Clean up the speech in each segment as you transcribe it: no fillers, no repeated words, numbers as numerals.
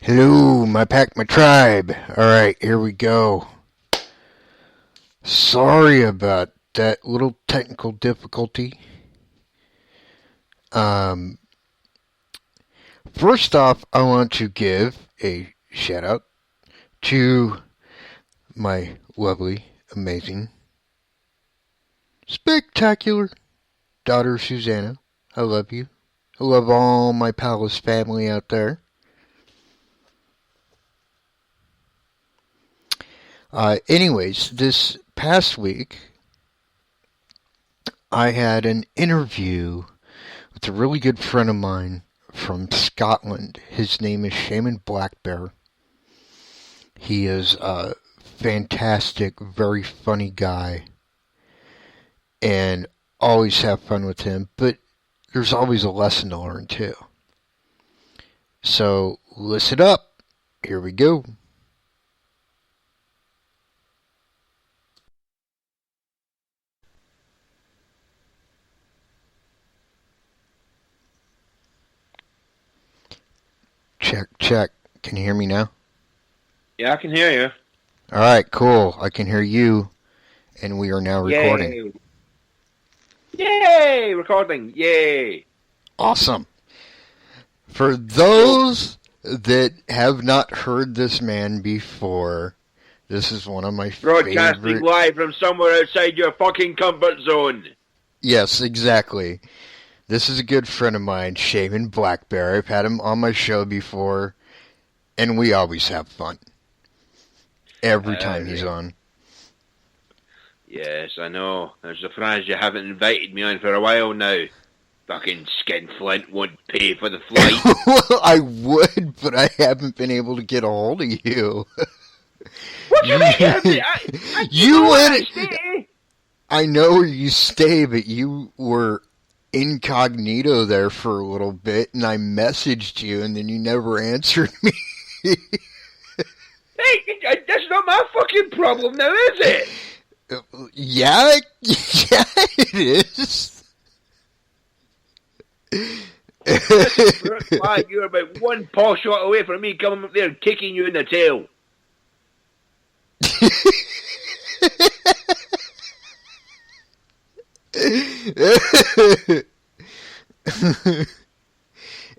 Hello, my pack, my tribe. Alright, here we go. Sorry about that little technical difficulty. First off, I want to give a shout out to my lovely, amazing, spectacular daughter, Susanna. I love you. I love all my palace family out there. Anyways, this past week, I had an interview with a really good friend of mine from Scotland. His name is Shaman BlackBear. He is a fantastic, very funny guy, and always have fun with him, but there's always a lesson to learn too. So, listen up. Here we go. Check. Can you hear me now? Yeah, I can hear you. Alright, cool. I can hear you, and we are now recording. Yay! Recording. Yay! Awesome. For those that have not heard this man before, this is one of my Broadcasting live from somewhere outside your fucking comfort zone. Yes, exactly. This is a good friend of mine, Shaman BlackBear. I've had him on my show before, and we always have fun. Every time he's on. Yes, I know. I'm surprised you haven't invited me on for a while now. Fucking Skinflint won't pay for the flight. Well, I would, but I haven't been able to get a hold of you. What do you mean? I know where you stay, but you were incognito there for a little bit, and I messaged you, and then you never answered me. Hey, that's not my fucking problem now, is it? Yeah, it is. Why, you're about one paw shot away from me coming up there and kicking you in the tail.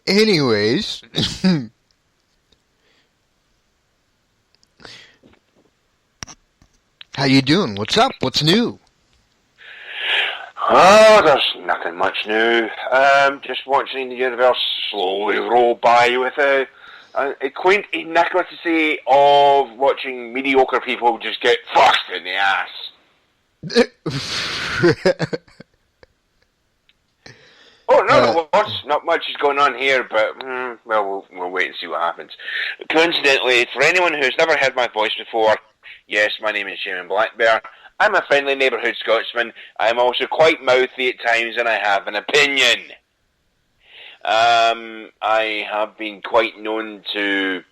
Anyways, how you doing? What's up? What's new? Oh, there's nothing much new. Just watching the universe slowly roll by with a quaint inaccuracy of watching mediocre people just get fucked in the ass. Oh, no, not much is going on here, but, well, we'll wait and see what happens. Coincidentally, for anyone who's never heard my voice before, yes, my name is Shaman BlackBear. I'm a friendly neighbourhood Scotsman. I'm also quite mouthy at times, and I have an opinion. I have been quite known to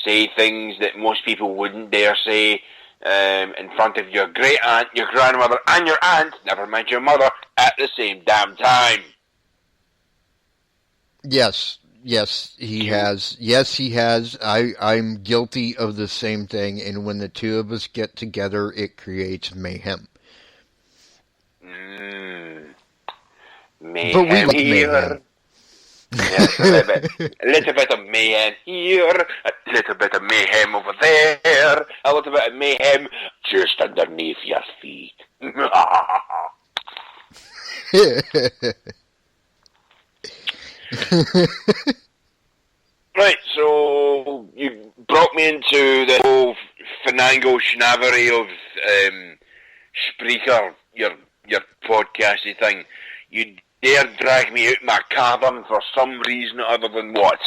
say things that most people wouldn't dare say in front of your great aunt, your grandmother, and your aunt, never mind your mother, at the same damn time. Yes, he has. Yes, he has. I'm guilty of the same thing, and when the two of us get together, it creates mayhem. Mayhem. But we like mayhem. Yes, a little bit of mayhem here, a little bit of mayhem over there, a little bit of mayhem just underneath your feet. Right, so you brought me into the whole finagle schnavery of Spreaker, your podcasty thing. You dare drag me out my cabin for some reason other than what?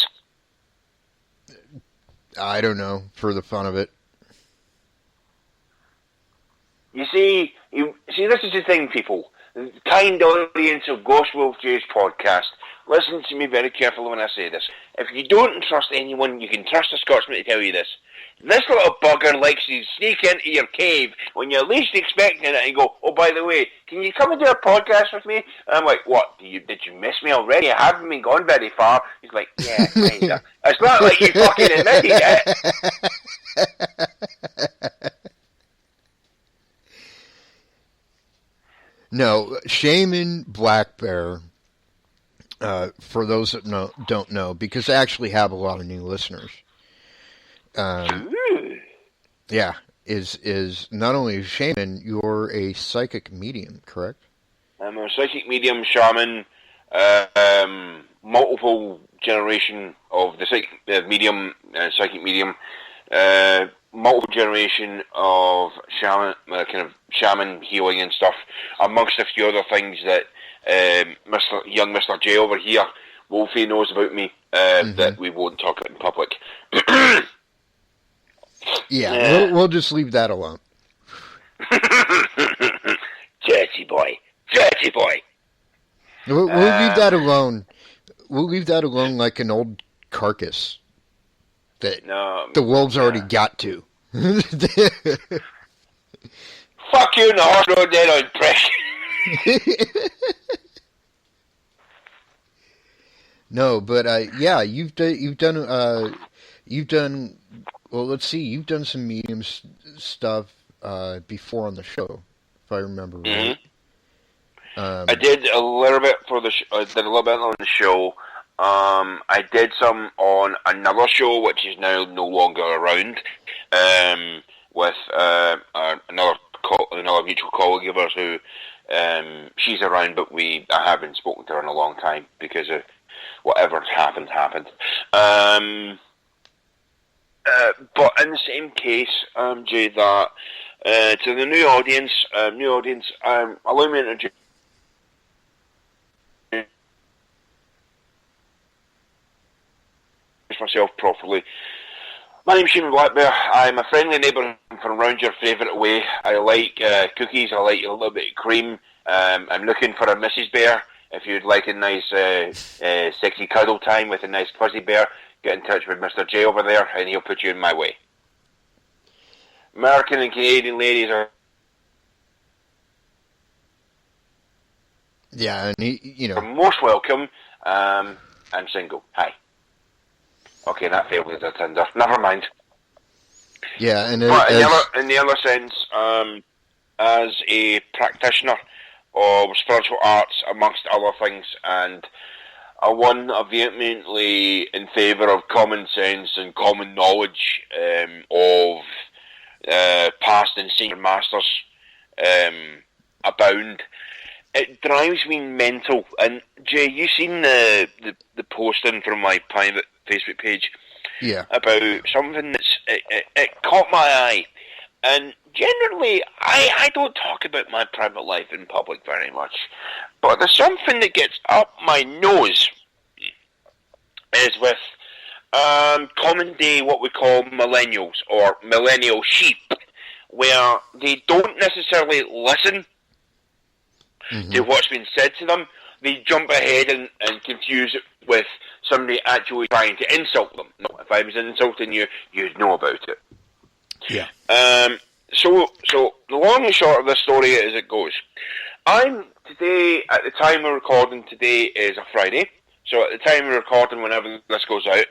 I don't know, for the fun of it. You see, this is the thing, people. The kind audience of Ghost Wolf J's podcast, listen to me very carefully when I say this. If you don't trust anyone, you can trust a Scotsman to tell you this. This little bugger likes to sneak into your cave when you're least expecting it and go, oh, by the way, can you come and do a podcast with me? And I'm like, what? Did you miss me already? I haven't been gone very far. He's like, yeah, kinda. It's not like you fucking admitted it. No, Shaman BlackBear, for those that don't know, because I actually have a lot of new listeners. Yeah, is not only a shaman, you're a psychic medium, correct? I'm a psychic medium, shaman, multiple generation of the psychic medium, multiple generation of shaman, kind of shaman healing and stuff, amongst a few other things that Mr. J over here, Wolfie, knows about me that we won't talk about in public. Yeah, we'll just leave that alone. Dirty boy. We'll leave that alone. We'll leave that alone like an old carcass that the wolves already got to. Fuck you and the horse road dead on prick. No, but yeah, you've done. Well, let's see. You've done some medium stuff before on the show, if I remember right. I did a little bit for the. I did a little bit on the show. I did some on another show, which is now no longer around, with another mutual colleague of ours who she's around, but I haven't spoken to her in a long time because of whatever happened. But in the same case, Jay, that to the new audience, allow me to introduce myself properly. My name's Shaman BlackBear. I'm a friendly neighbour from around your favourite way. I like cookies. I like a little bit of cream. I'm looking for a Mrs. Bear. If you'd like a nice, sexy cuddle time with a nice fuzzy bear, get in touch with Mr. J over there, and he'll put you in my way. American and Canadian ladies are... Yeah, and are most welcome. I'm single. Hi. Okay, that failed as a Tinder. Never mind. Yeah, and but in the other sense, as a practitioner of spiritual arts, amongst other things, and one vehemently in favour of common sense and common knowledge of past and senior masters abound. It drives me mental. And Jay, you seen the posting from my private Facebook page? Yeah. About something that's it caught my eye. And generally, I don't talk about my private life in public very much. But there's something that gets up my nose is with common day what we call millennials or millennial sheep, where they don't necessarily listen to what's been said to them. They jump ahead and confuse it with somebody actually trying to insult them. No, if I was insulting you, you'd know about it. Yeah. So the long and short of this story is it goes. I'm today, at the time we're recording, today is a Friday. So at the time we're recording, whenever this goes out,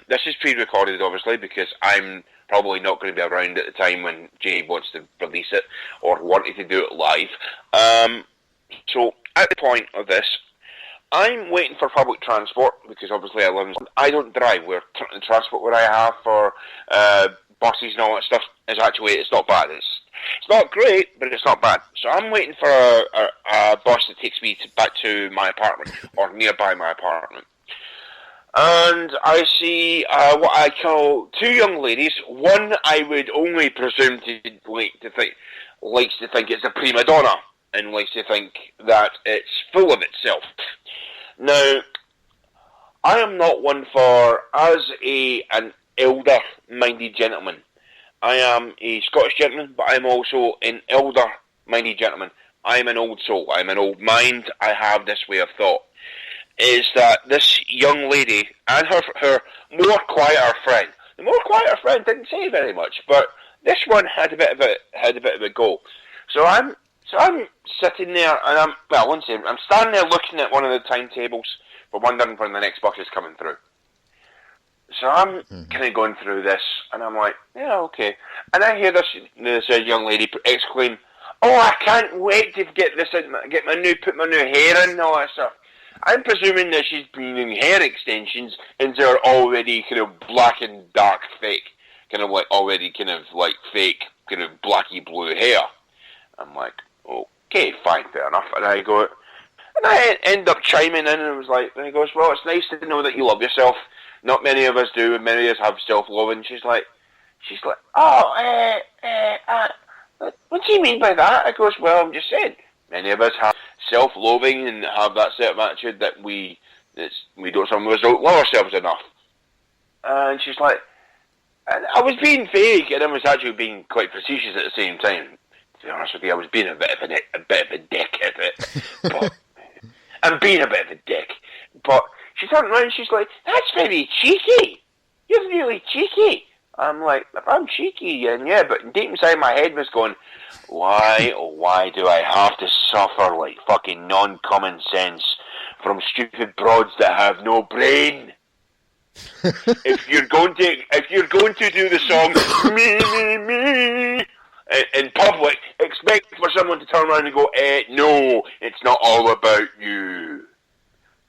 this is pre-recorded obviously because I'm probably not going to be around at the time when Jay wants to release it or wanting to do it live. So at the point of this, I'm waiting for public transport because obviously I don't drive. The transport where I have for buses and all that stuff is actually, it's not bad. It's not great, but it's not bad. So I'm waiting for a bus that takes me back to my apartment or nearby my apartment. And I see what I call two young ladies. One I would only presume likes to think it's a prima donna and likes to think that it's full of itself. Now, I am not one for, as an elder-minded gentleman, I am a Scottish gentleman, but I'm also an elder-minded gentleman. I'm an old soul. I'm an old mind. I have this way of thought. Is that this young lady and her more quieter friend, The more quieter friend didn't say very much, but this one had a bit of a go. So I'm sitting there, and I'm standing there looking at one of the timetables, but wondering when the next bus is coming through. So I'm kind of going through this, and I'm like, yeah, okay. And I hear this young lady exclaim, "Oh, I can't wait to get this in, put my new hair in and all that stuff." I'm presuming that she's been in hair extensions into her already kind of black and dark fake, kind of like already kind of like fake, kind of blacky blue hair. I'm like, okay, fine, fair enough. And I go, and I end up chiming in, and it was like, and he goes, well, it's nice to know that you love yourself. Not many of us do, and many of us have self-loathing. She's like, oh, what do you mean by that? I goes, well, I'm just saying, many of us have self-loathing and have that sort of attitude that some of us don't love ourselves enough. And she's like, and I was being vague, and I was actually being quite facetious at the same time. To be honest with you, I was being a bit of a dick at it. But I'm being a bit of a dick. But she turned around and she's like, that's very cheeky. You're really cheeky. I'm like, if I'm cheeky, then yeah, but deep inside my head was going, why do I have to suffer like fucking non-common sense from stupid broads that have no brain? If you're going to do the song me in public, expect for someone to turn around and go, no, it's not all about you.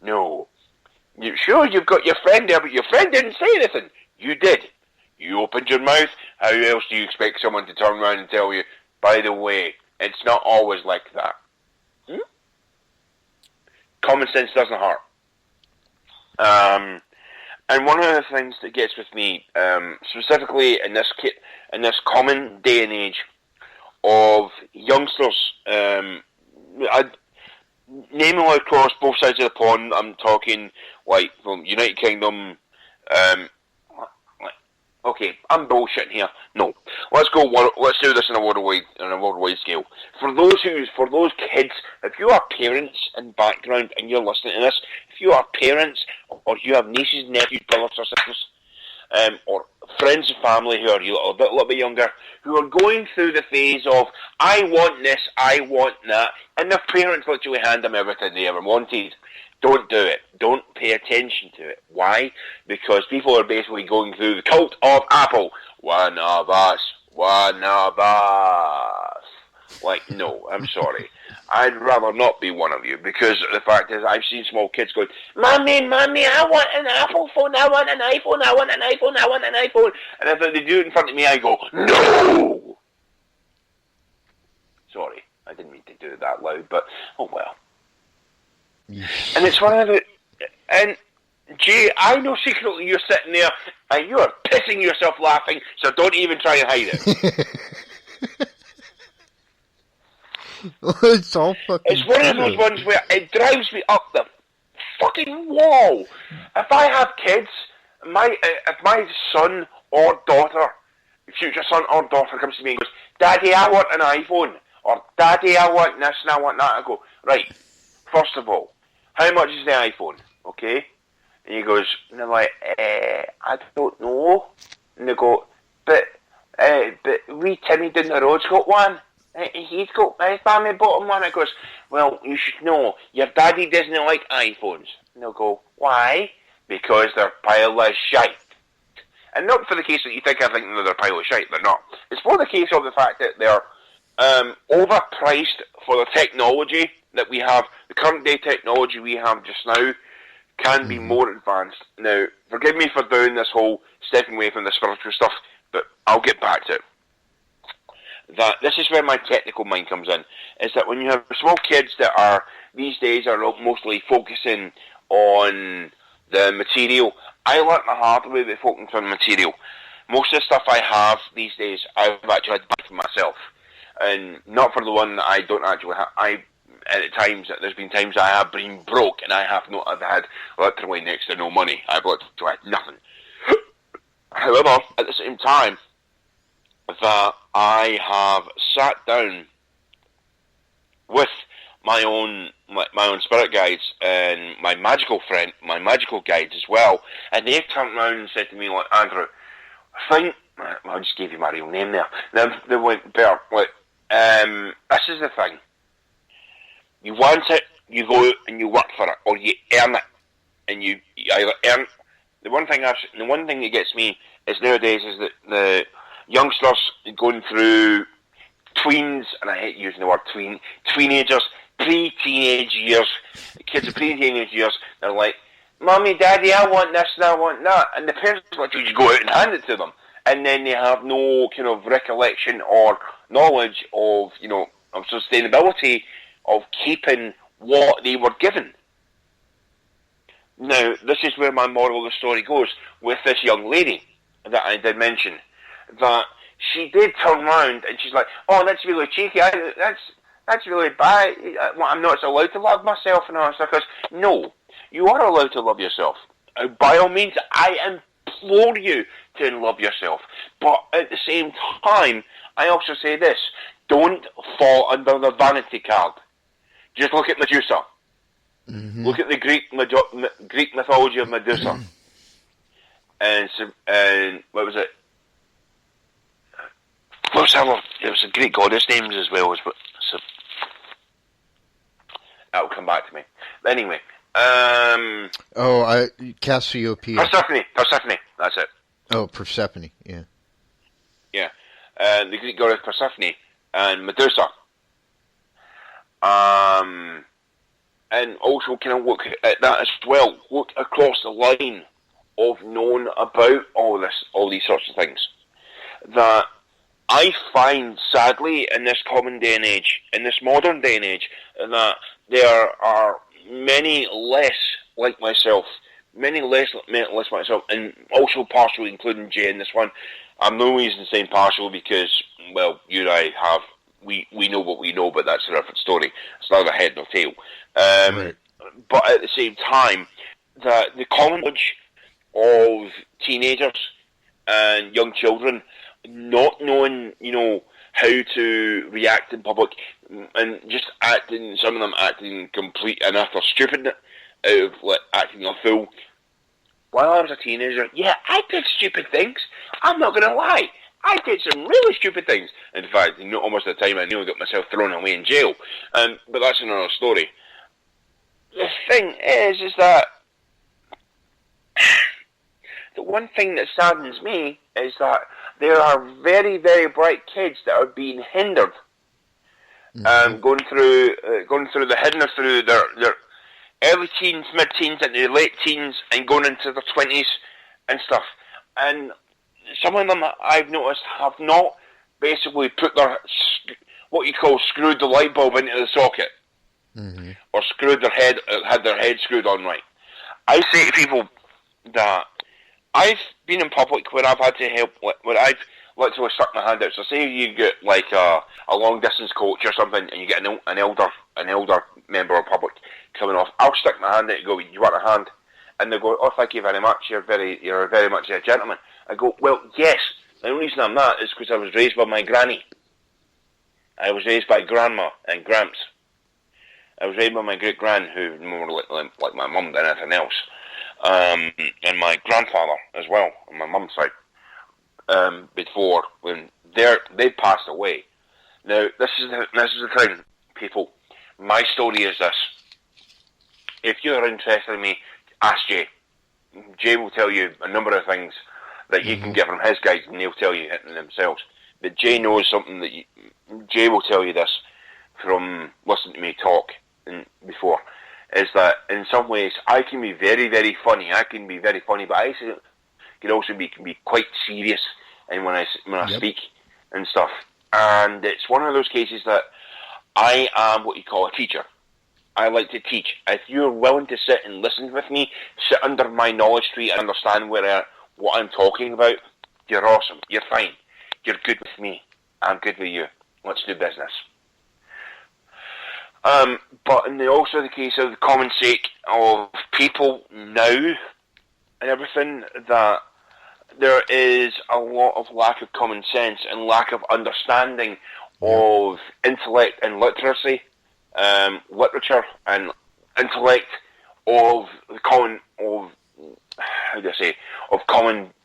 No. Sure, you've got your friend there, but your friend didn't say anything. You did. You opened your mouth. How else do you expect someone to turn around and tell you, by the way, it's not always like that? Common sense doesn't hurt. And one of the things that gets with me, specifically in this common day and age of youngsters, naming across both sides of the pond, I'm talking like from United Kingdom. Okay, I'm bullshitting here. No, let's do this on a worldwide scale. For those kids, if you are parents in background and you're listening to this, if you are parents or you have nieces, nephews, brothers or sisters, or friends and family who are a little bit younger, who are going through the phase of I want this, I want that, and their parents literally hand them everything they ever wanted. Don't do it. Don't pay attention to it. Why? Because people are basically going through the cult of Apple. One of us. One of us. Like, no, I'm sorry. I'd rather not be one of you, because the fact is I've seen small kids going, Mommy, I want an Apple phone, I want an iPhone, I want an iPhone, I want an iPhone. And if they do it in front of me, I go, no! Sorry, I didn't mean to do it that loud, but, oh well. And it's one of the... And, Jay, I know secretly you're sitting there and you are pissing yourself laughing, so don't even try and hide it. It's all fucking It's one of those ones where it drives me up the fucking wall. If I have kids, if my son or daughter, future son or daughter comes to me and goes, Daddy, I want an iPhone, or Daddy, I want this and I want that, I go, right, first of all, how much is the iPhone? Okay? And he goes, and they're like, I don't know. And they go, but wee Timmy down the road's got one. He's got his family bought him one. It goes, well, you should know, your daddy doesn't like iPhones. And they'll go, why? Because they're a pile of shite. And not for the case that you think I think they're a pile of shite, they're not. It's for the case of the fact that they're overpriced for the technology that we have. The current day technology we have just now can be more advanced. Now, forgive me for doing this whole stepping away from the spiritual stuff, but I'll get back to it. That this is where my technical mind comes in, is that when you have small kids that are, these days, are mostly focusing on the material, I learnt the hard way by focusing on the material. Most of the stuff I have these days, I've actually had to buy for myself. And not for the one that I don't actually have. There's been times I have been broke and I have not had literally next to no money. I've literally had nothing. However, at the same time, that I have sat down with my own spirit guides and my magical guides as well, and they've turned around and said to me, like, Andrew, thing, I just gave you my real name there. They went, Bear, look, this is the thing. You want it, you go out and you work for it, or you earn it, and you either earn. The one thing that gets me is nowadays is that the youngsters going through tweens, and I hate using the word teenagers, pre-teenage years, kids of pre-teenage years, they're like, Mommy, Daddy, I want this and I want that, and the parents want you to go out and hand it to them, and then they have no kind of recollection or knowledge of, of sustainability of keeping what they were given. Now, this is where my moral of the story goes with this young lady that I did mention, that she did turn around and she's like, oh, that's really cheeky, that's really bad, I'm not allowed to love myself and all that stuff. Because, no, you are allowed to love yourself. By all means, I implore you to love yourself. But at the same time, I also say this, don't fall under the vanity card. Just look at Medusa. Mm-hmm. Look at the Greek mythology of Medusa. and what was it? What was that one? It was a Greek goddess names as well. So that'll come back to me. But anyway. Cassiopeia. Persephone. That's it. Oh, Persephone. Yeah. Yeah. The Greek goddess Persephone and Medusa. And also kind of look at that as well. Look across the line of knowing about all these sorts of things. That I find, sadly, in this modern day and age, that there are many less like myself, and also partially including Jay in this one. I'm no reason saying partial because, well, you and I we know what we know, but that's a different story. It's neither head nor tail. Right. But at the same time, the common knowledge of teenagers and young children not knowing, how to react in public and just some of them acting complete and utter stupid out of acting a fool. While I was a teenager, yeah, I did stupid things. I'm not going to lie. I did some really stupid things. In fact, almost at the time I nearly got myself thrown away in jail. But that's another story. The thing is that the one thing that saddens me is that there are very, very bright kids that are being hindered, going through the hidden through their early teens, mid-teens, and their late teens, and going into their 20s and stuff. And some of them I've noticed have not basically put their screwed the light bulb into the socket, or had their head screwed on right. I say to people that I've been in public where I've had to help, where I've literally stuck my hand out. So say you get like a long distance coach or something, and you get an elder member of public coming off. I'll stick my hand out and go, "You want a hand?" And they go, "Oh, thank you very much. You're very much a gentleman." I go, "Well, yes. The only reason I'm that is because I was raised by my granny. I was raised by grandma and gramps. I was raised by my great gran, who more like my mum than anything else." And my grandfather as well, on my mum's side, before when they passed away. Now, this is the thing, people. My story is this. If you're interested in me, ask Jay. Jay will tell you a number of things that he can get from his guides, and they'll tell you it themselves. But Jay knows something Jay will tell you this from listening to me talk before. Is that in some ways I can be very, very funny. But I can also be quite serious, and when I speak and stuff. And it's one of those cases that I am what you call a teacher. I like to teach. If you're willing to sit and listen with me, sit under my knowledge tree and understand what I'm talking about, you're awesome. You're fine. You're good with me. I'm good with you. Let's do business. But in also the case of the common sake of people now and everything, that there is a lot of lack of common sense and lack of understanding of intellect and literacy, literature and intellect of the common,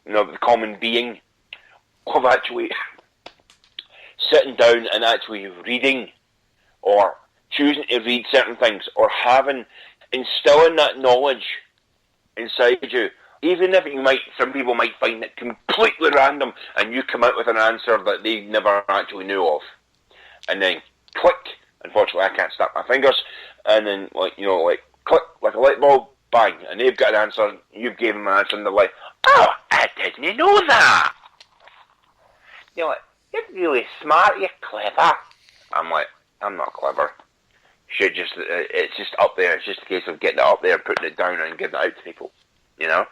the common being of actually sitting down and actually reading, or choosing to read certain things, or instilling that knowledge inside you, even if some people might find it completely random, and you come out with an answer that they never actually knew of, and then click. Unfortunately, I can't snap my fingers, and then click like a light bulb, bang, and they've got an answer. You've given them an answer, and they're like, "Oh, I didn't know that." You're like, "You're really smart. You're clever." I'm like, "I'm not clever. It's just up there. It's just a case of getting it up there, putting it down, and giving it out to people." You know.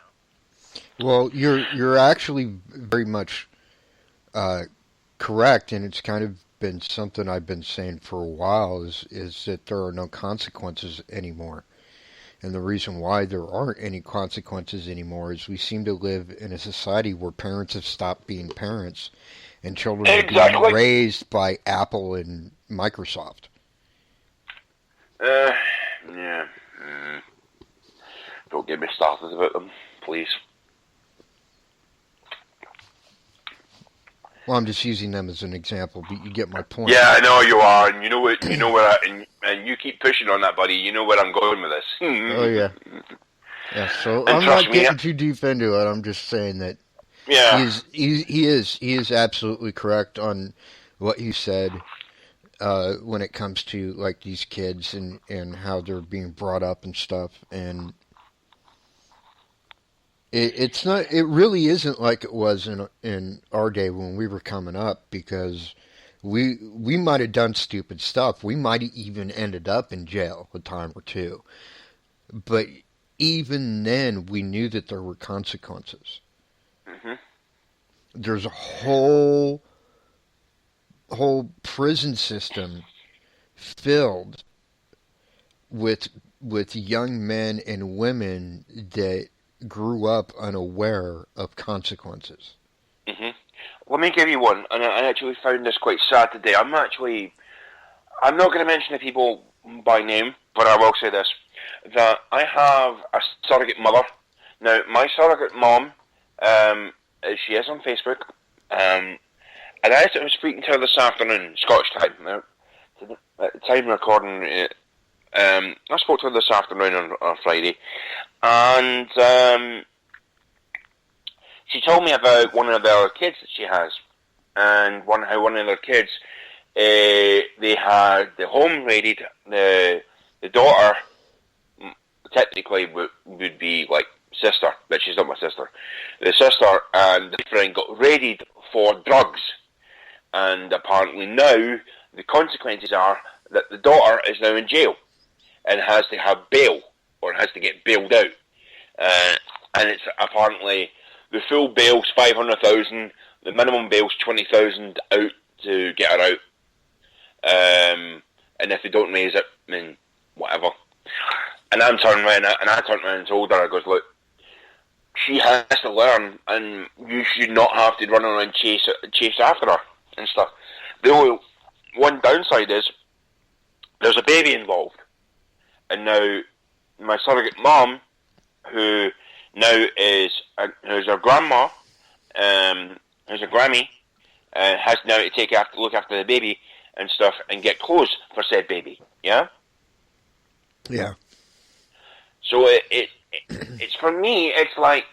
Well, you're actually very much correct, and it's kind of been something I've been saying for a while is that there are no consequences anymore. And the reason why there aren't any consequences anymore is we seem to live in a society where parents have stopped being parents and children are being raised by Apple and Microsoft. Yeah. Don't get me started about them, please. Well, I'm just using them as an example, but you get my point. Yeah, I know you are, and and you keep pushing on that, buddy. You know where I'm going with this. Oh yeah. Yeah. So I'm not getting too deep into it. I'm just saying that. Yeah. He is absolutely correct on what you said when it comes to like these kids and how they're being brought up and stuff, and it's not. It really isn't like it was in our day when we were coming up, because we might have done stupid stuff. We might have even ended up in jail a time or two, but even then we knew that there were consequences. Mm-hmm. There's a whole prison system filled with young men and women that grew up unaware of consequences. Mm-hmm. Let me give you one, and I actually found this quite sad today. I'm not going to mention the people by name, but I will say this, that I have a surrogate mother. Now, my surrogate mom, she is on Facebook, and I was speaking to her this afternoon, Scottish time. Now, at the time recording, I spoke to her this afternoon on Friday, and she told me about one of their kids that she has, and how one of their kids, they had the home raided. The daughter technically would be like sister, but she's not my sister. The sister and the friend got raided for drugs, and apparently now the consequences are that the daughter is now in jail and has to have bail, or has to get bailed out. And it's apparently the full bail's 500,000, the minimum bail's 20,000 out to get her out. And if they don't raise it, then whatever. And I turned around and told her, I goes, look, she has to learn, and you should not have to run around and chase after her and stuff. The only one downside is there's a baby involved. And now my surrogate mom, who now who's her grandma, who's a Grammy, has now to look after the baby and stuff, and get clothes for said baby. Yeah. Yeah. So it's for me. It's like,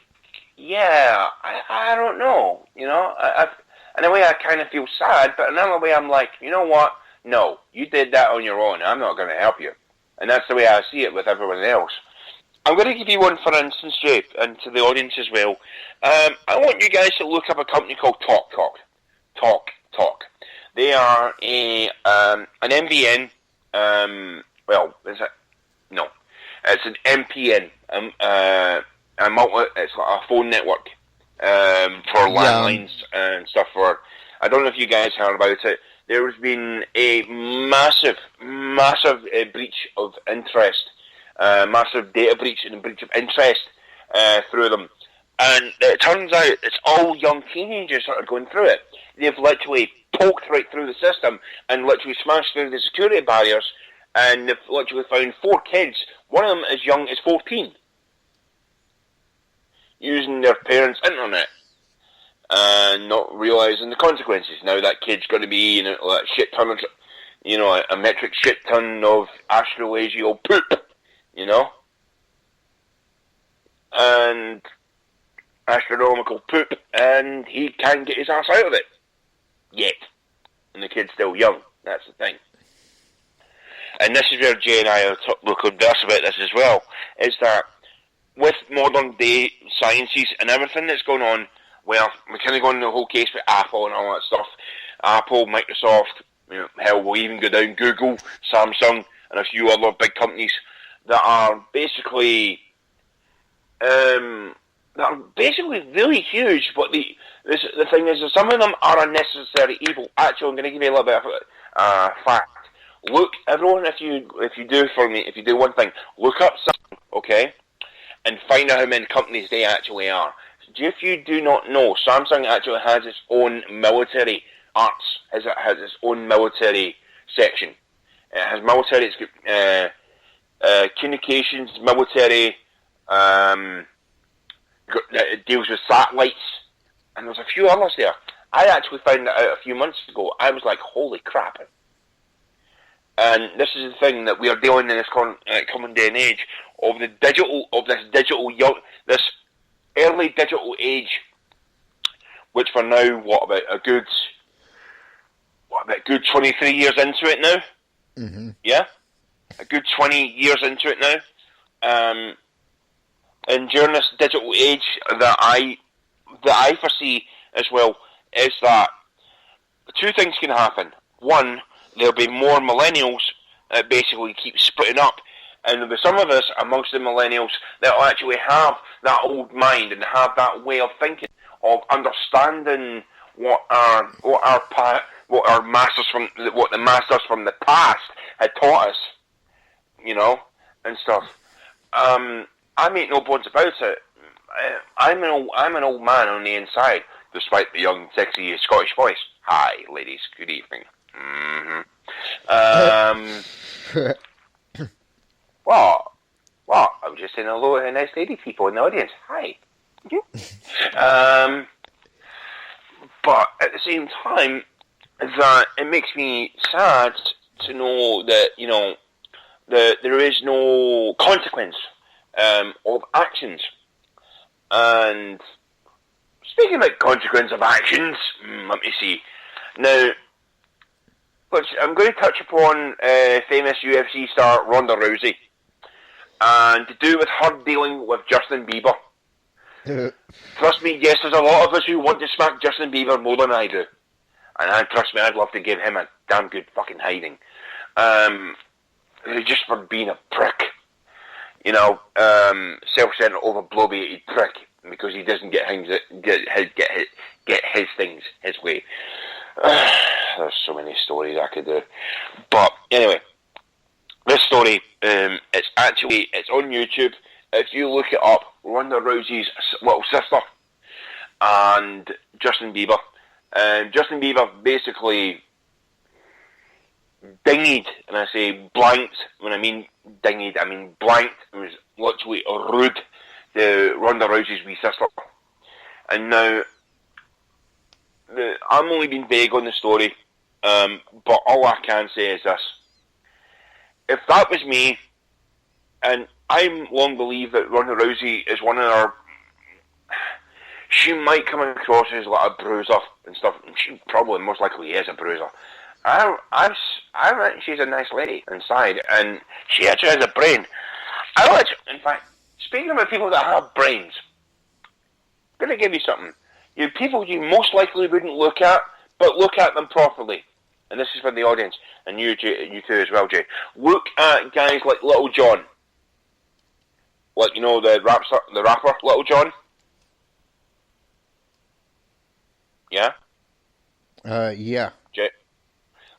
yeah, I don't know. You know, in a way I kind of feel sad, but another way I'm like, you know what? No, you did that on your own. I'm not going to help you. And that's the way I see it with everyone else. I'm going to give you one, for instance, Jay, and to the audience as well. I want you guys to look up a company called TalkTalk. They are an MVN. Well, is it? No, it's an MPN. It's like a phone network for landlines and stuff. I don't know if you guys heard about it. There has been a massive breach of interest, massive data breach and breach of interest through them. And it turns out it's all young teenagers that are going through it. They've literally poked right through the system and literally smashed through the security barriers, and they've literally found 4 kids, one of them as young as 14, using their parents' internet. and not realising the consequences. Now that kid's going to be in a shit ton of, a metric shit ton of astrolabial poop, and astronomical poop, and he can't get his ass out of it yet. And the kid's still young. That's the thing. And this is where Jay and I will converse about this as well, is that with modern day sciences and everything that's going on, well, we're kind of going into the whole case with Apple and all that stuff. Apple, Microsoft, hell, we'll even go down Google, Samsung, and a few other big companies that are basically really huge. But the thing is that some of them are unnecessary evil. Actually, I'm going to give you a little bit of fact. Look, everyone, if you do one thing, look up Samsung, okay, and find out how many companies they actually are. If you do not know, Samsung actually has its own military arts, has its own military section. It has military, communications, military, it deals with satellites, and there's a few others there. I actually found that out a few months ago. I was like, holy crap. And this is the thing that we are dealing in this common day and age of this early digital age, which we're now about a good 23 years into it now. Mm-hmm. Yeah, a good 20 years into it now. And during this digital age that I foresee as well is that two things can happen. One, there'll be more millennials that basically keep splitting up, and there'll be some of us amongst the millennials that will actually have that old mind and have that way of thinking, of understanding what the masters from the past had taught us, and stuff. I make no bones about it. I'm an old man on the inside, despite the young, sexy Scottish voice. Hi, ladies. Good evening. Mm-hmm. What? I was just saying hello to nice lady people in the audience. Hi. But at the same time, that it makes me sad to know that that there is no consequence of actions. And speaking about consequence of actions, let me see. Now, I'm going to touch upon famous UFC star Ronda Rousey, and to do with her dealing with Justin Bieber. Trust me, yes, there's a lot of us who want to smack Justin Bieber more than I do. And trust me, I'd love to give him a damn good fucking hiding. Just for being a prick. Self-centered, over-bloviated prick, because he doesn't get his things his way. There's so many stories I could do. But anyway, this story, it's on YouTube. If you look it up, Ronda Rousey's little sister and Justin Bieber. Justin Bieber basically dinged, and I say blanked. When I mean dinged, I mean blanked. It was literally rude to Ronda Rousey's wee sister. And now, I'm only being vague on the story, but all I can say is this. If that was me, and I long believe that Ronda Rousey is one of our... She might come across as like a bruiser and stuff, and she probably most likely is a bruiser. I reckon she's a nice lady inside, and she actually has a brain. In fact, speaking about people that have brains, I'm going to give you something. You people you most likely wouldn't look at, but look at them properly. And this is for the audience, and you too as well, Jay. Look at guys like Little John. Like, the rapper, Little John? Yeah? Yeah. Jay.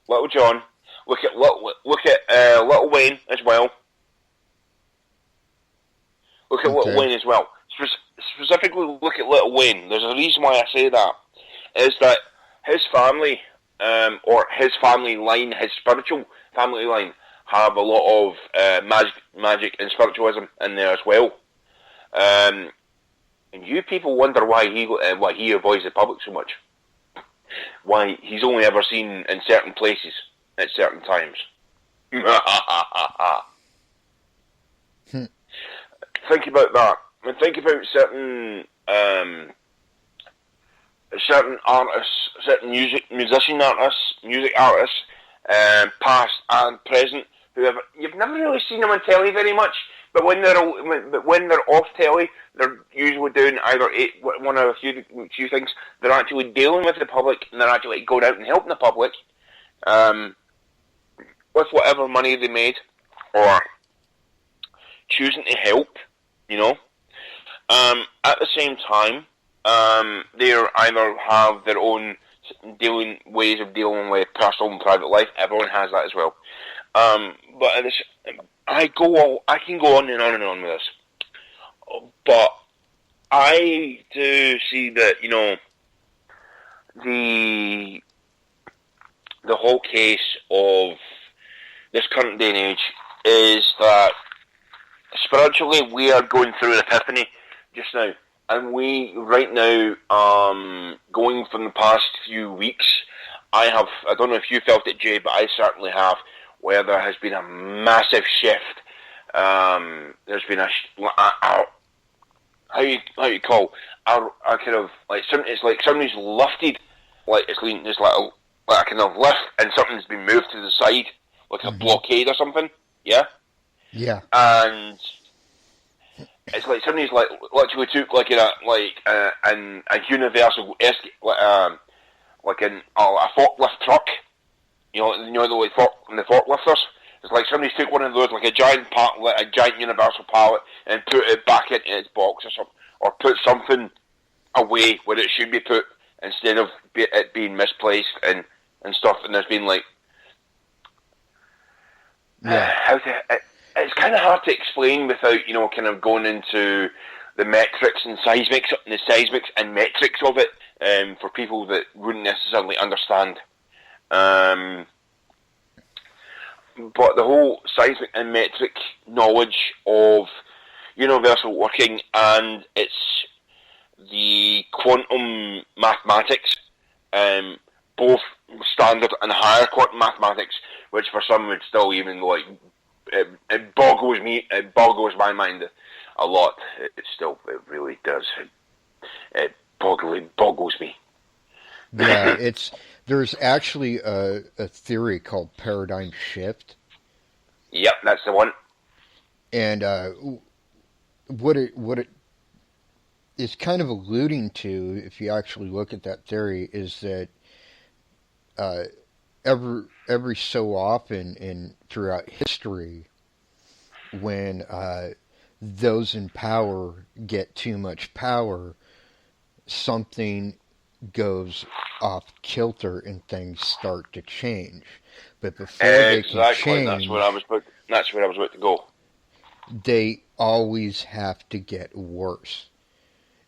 Little John. Look at Little Wayne as well. Look at Little Wayne as well. Specifically, look at Little Wayne. There's a reason why I say that. Is that his family, or his family line, his spiritual family line, have a lot of magic and spiritualism in there as well. And you people wonder why he avoids the public so much. Why he's only ever seen in certain places at certain times. Think about that. And think about certain artists, certain music artists, past and present, you've never really seen them on telly very much. But when they're off telly, they're usually doing either one of a few things. They're actually dealing with the public, and they're actually going out and helping the public with whatever money they made, or choosing to help. You know, at the same time, they either have their own ways of dealing with personal and private life. Everyone has that as well. But I can go on and on and on with this. But I do see that, you know, the whole case of this current day and age is that spiritually we are going through an epiphany just now. And we, right now, going from the past few weeks, I don't know if you felt it, Jay, but I certainly have, where there has been a massive shift. There's been a kind of, like, it's like somebody's lifted, like, it's like a kind of lift, and something's been moved to the side, like a blockade or something, yeah? Yeah. And it's like somebody's like literally took like a universal like a forklift truck, you know the forklifters. It's like somebody's took one of those, like a giant universal pallet, and put it back into its box or something, or put something away where it should be put instead of it being misplaced and stuff. And there's been like, it's kind of hard to explain without, you know, kind of going into the metrics and seismics and metrics of it, for people that wouldn't necessarily understand. But the whole seismic and metric knowledge of universal working, and it's the quantum mathematics, both standard and higher quantum mathematics, which for some would still even like, it boggles my mind a lot. It really does. It boggles me. Yeah, there's actually a theory called paradigm shift. Yep, that's the one. And what it is kind of alluding to, if you actually look at that theory, is that every so often throughout history, when those in power get too much power, something goes off kilter and things start to change. But before they can change, that's where I was about to go. They always have to get worse.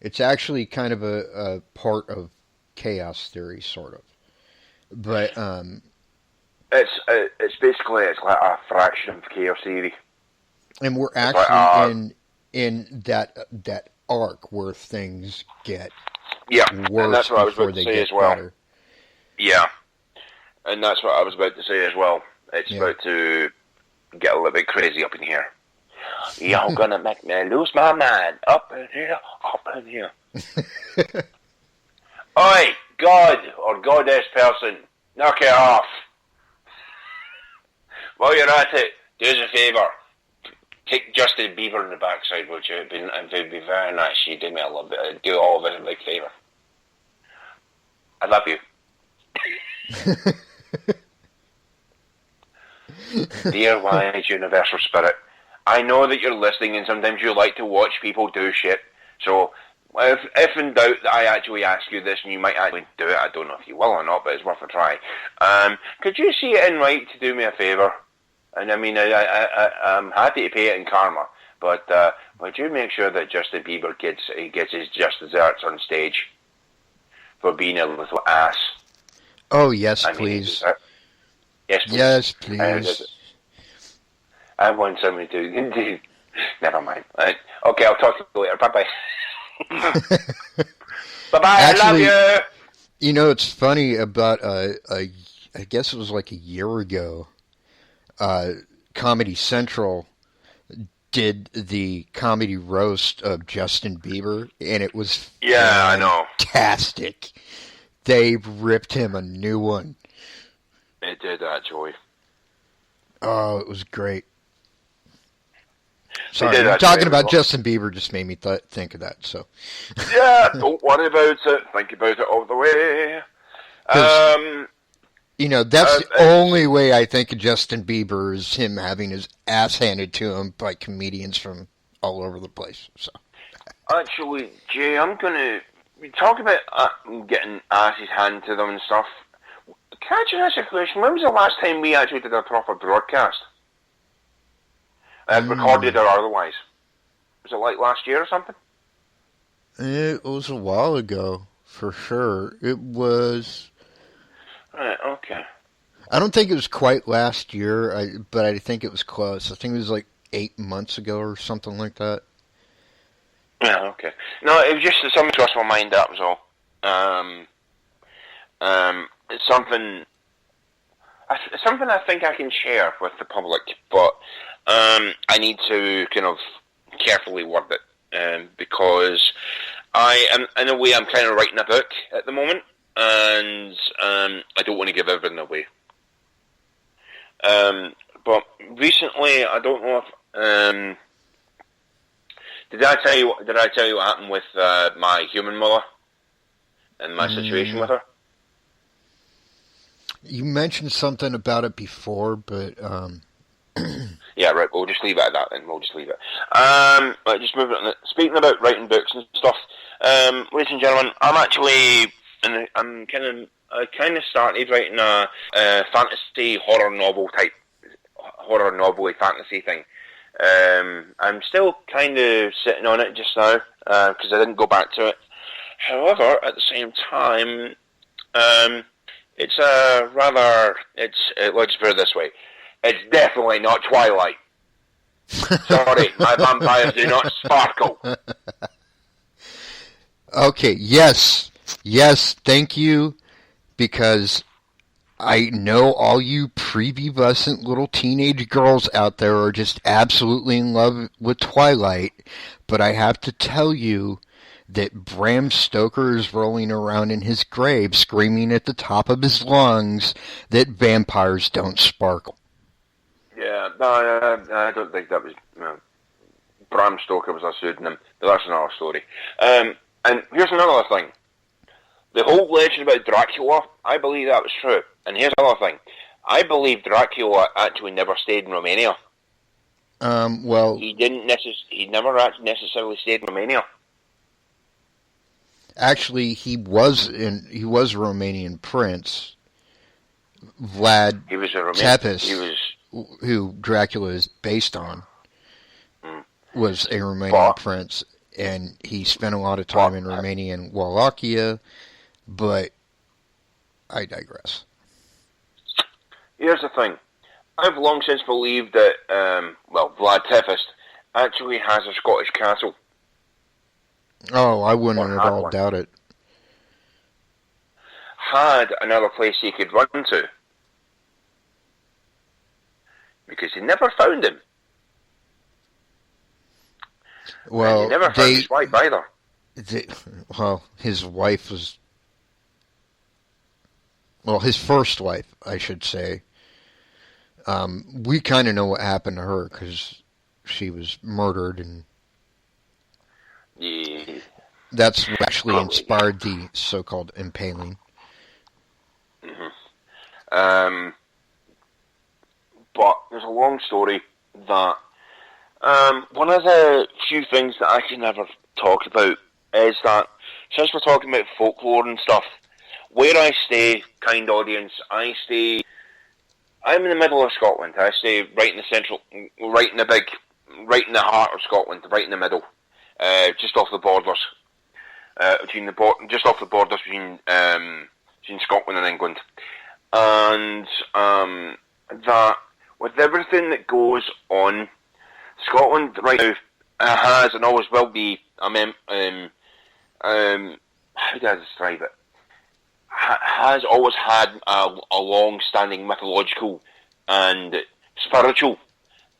It's actually kind of a part of chaos theory, sort of. But it's basically like a fraction of chaos theory. And we're actually in that arc where things get worse, and that's what I was about to say as well. Better. Yeah, and that's what I was about to say as well. It's about to get a little bit crazy up in here. You're gonna make me lose my mind up in here. Oi, God or goddess person, knock it off. While you're at it, do us a favour. Take Justin Bieber in the backside, would you? It'd be very nice. You do me a little bit. Do all of us a big favour. I love you. Dear wise universal spirit, I know that you're listening, and sometimes you like to watch people do shit. So, if in doubt that I actually ask you this, and you might actually do it, I don't know if you will or not, but it's worth a try. Could you see it in right to do me a favour? And I mean, I'm happy to pay it in karma, but would you make sure that Justin Bieber gets his just desserts on stage for being a little ass? Oh yes, please. Yes, please. Yes, please. I want somebody to. Never mind. Okay, I'll talk to you later. Bye bye. Bye-bye, I love you! You know, it's funny about, I guess it was like a year ago, Comedy Central did the comedy roast of Justin Bieber, and it was I know. fantastic. They ripped him a new one. It did, actually. Oh, it was great. Sorry, you're talking about Justin Bieber just made me think of that. So, yeah, don't worry about it. Think about it all the way. You know, that's the only way I think of Justin Bieber is him having his ass handed to him by comedians from all over the place. So, actually, Jay, I'm gonna talk about getting asses handed to them and stuff. Can I just ask a question? When was the last time we actually did a proper broadcast? Recorded or otherwise? Was it like last year or something? It was a while ago, for sure. It was... Right, okay. I don't think it was quite last year, but I think it was close. I think it was like 8 months ago or something like that. Yeah, okay. No, it was just something crossed my mind, that was all. It's something I think I can share with the public, but I need to kind of carefully word it, because I am, in a way, I'm kind of writing a book at the moment, and I don't want to give everything away. But recently, I don't know if did I tell you what happened with my human mother and my situation with her? You mentioned something about it before, but yeah, right. We'll just leave it at that. Then we'll just leave it. Right, just moving on. Speaking about writing books and stuff, ladies and gentlemen, I kind of started writing a fantasy horror novel fantasy thing. I'm still kind of sitting on it just now because I didn't go back to it. However, at the same time, it's a rather. Let's put it this way. It's definitely not Twilight. Sorry, my vampires do not sparkle. Okay, yes, thank you, because I know all you prepubescent little teenage girls out there are just absolutely in love with Twilight, but I have to tell you that Bram Stoker is rolling around in his grave screaming at the top of his lungs that vampires don't sparkle. Yeah, no, I don't think that was... Bram Stoker was a pseudonym, but that's another story. And here's another thing. The whole legend about Dracula, I believe that was true. And here's another thing. I believe Dracula actually never stayed in Romania. Well... He never necessarily stayed in Romania. Actually, he was a Romanian prince. Vlad Tepes, who Dracula is based on, was a Romanian prince, and he spent a lot of time in Romania and Wallachia, but I digress. Here's the thing. I've long since believed that, Vlad Tepes actually has a Scottish castle. Oh, I wouldn't at all doubt it. Had another place he could run to. Because he never found him. Well, and he never found his wife either. His wife was... Well, his first wife, I should say. We kind of know what happened to her, because she was murdered, and... Yeah. That's what actually inspired the so-called impaling. Mm-hmm. But there's a long story that one of the few things that I can never talk about is that since we're talking about folklore and stuff, where I stay, kind audience, I'm in the middle of Scotland. I stay right in the heart of Scotland, right in the middle. Just off the borders, just off the borders between Scotland and England, and that with everything that goes on, Scotland right now has and always will be how do I describe it? Has always had a long-standing mythological and spiritual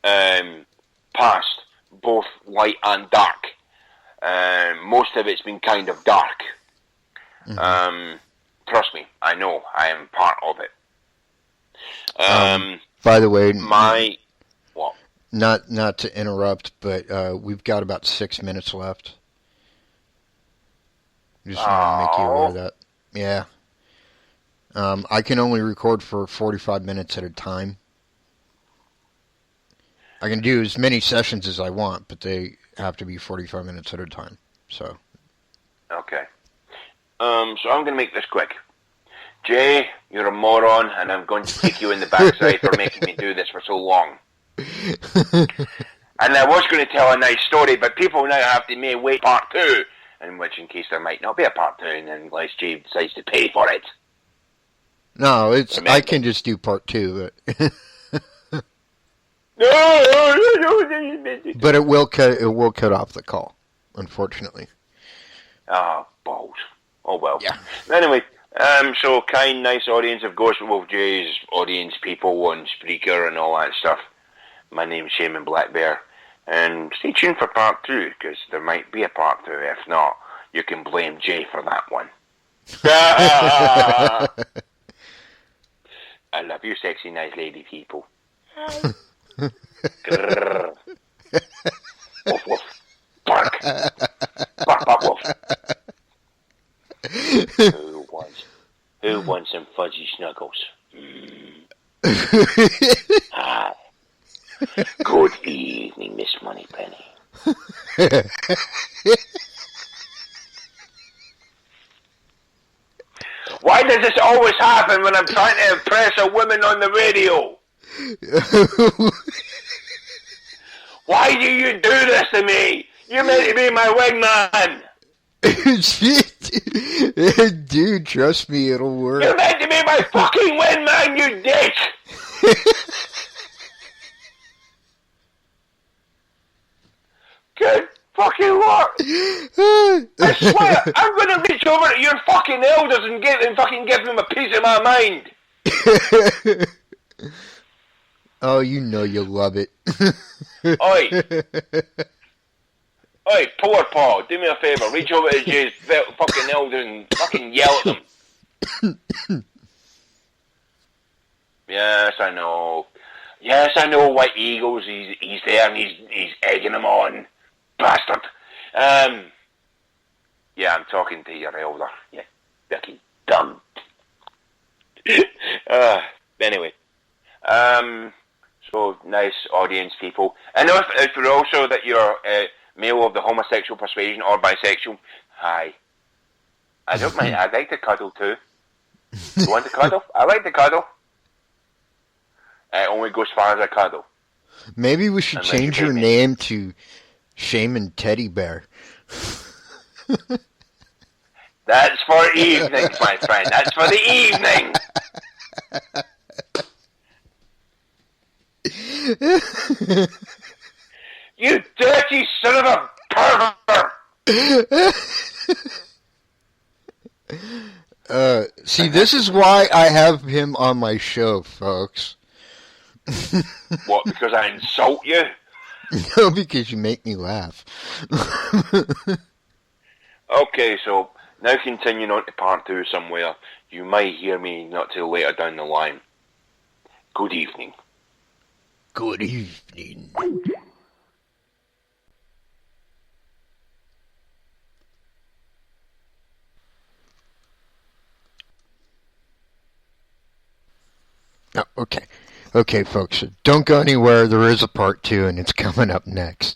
past, both light and dark. Most of it's been kind of dark. Mm-hmm. Trust me, I know. I am part of it. By the way, what? Not to interrupt, but we've got about 6 minutes left. Just want to make you aware of that. Yeah. I can only record for 45 minutes at a time. I can do as many sessions as I want, but they have to be 45 minutes at a time. So. Okay. So I'm going to make this quick. Jay, you're a moron, and I'm going to kick you in the backside for making me do this for so long. And I was going to tell a nice story, but people now have to wait part 2, in case there might not be a part 2, and unless Jay decides to pay for it. No, I can just do part 2, but but it will cut off the call, unfortunately. Oh, balls. Oh well. Yeah. Anyway, so kind, nice audience of Ghost Wolf Jay's audience, people on Spreaker and all that stuff. My name's Shaman BlackBear, and stay tuned for part 2, because there might be a part 2. If not, you can blame Jay for that one. I love you, sexy, nice lady people. Woof, woof. Bark. Bark, bark, woof. Who wants some fuzzy snuggles? Hi. Good evening, Miss Moneypenny. Why does this always happen when I'm trying to impress a woman on the radio? Why do you do this to me? You're meant to be my wingman. Dude, trust me, it'll work. You're meant to be my fucking wingman, you dick. Good fucking Lord. I swear, I'm going to reach over to your fucking elders and fucking give them a piece of my mind. Oh, you know you love it. Oi. Oi, poor Paul, do me a favour. Reach over to Jay's fucking elders and fucking yell at them. Yes, I know. Yes, I know, White Eagles. He's there and he's egging them on. Bastard. Yeah, I'm talking to your elder. Yeah, fucking dumb. Anyway. So, nice audience, people. And if you're also that you're male of the homosexual persuasion or bisexual, hi. I don't mind. I'd like to cuddle too. You want to cuddle? I like to cuddle. I only go as far as I cuddle. Maybe we should change your name to Shaman Teddy Bear. That's for evenings, my friend. That's for the evening. You dirty son of a pervert! See, this is why I have him on my show, folks. What, because I insult you? No, because you make me laugh. Okay, so now continuing on to part 2 somewhere. You might hear me not till later down the line. Good evening. Good evening. Oh, okay. Okay, folks, don't go anywhere. There is a part 2, and it's coming up next.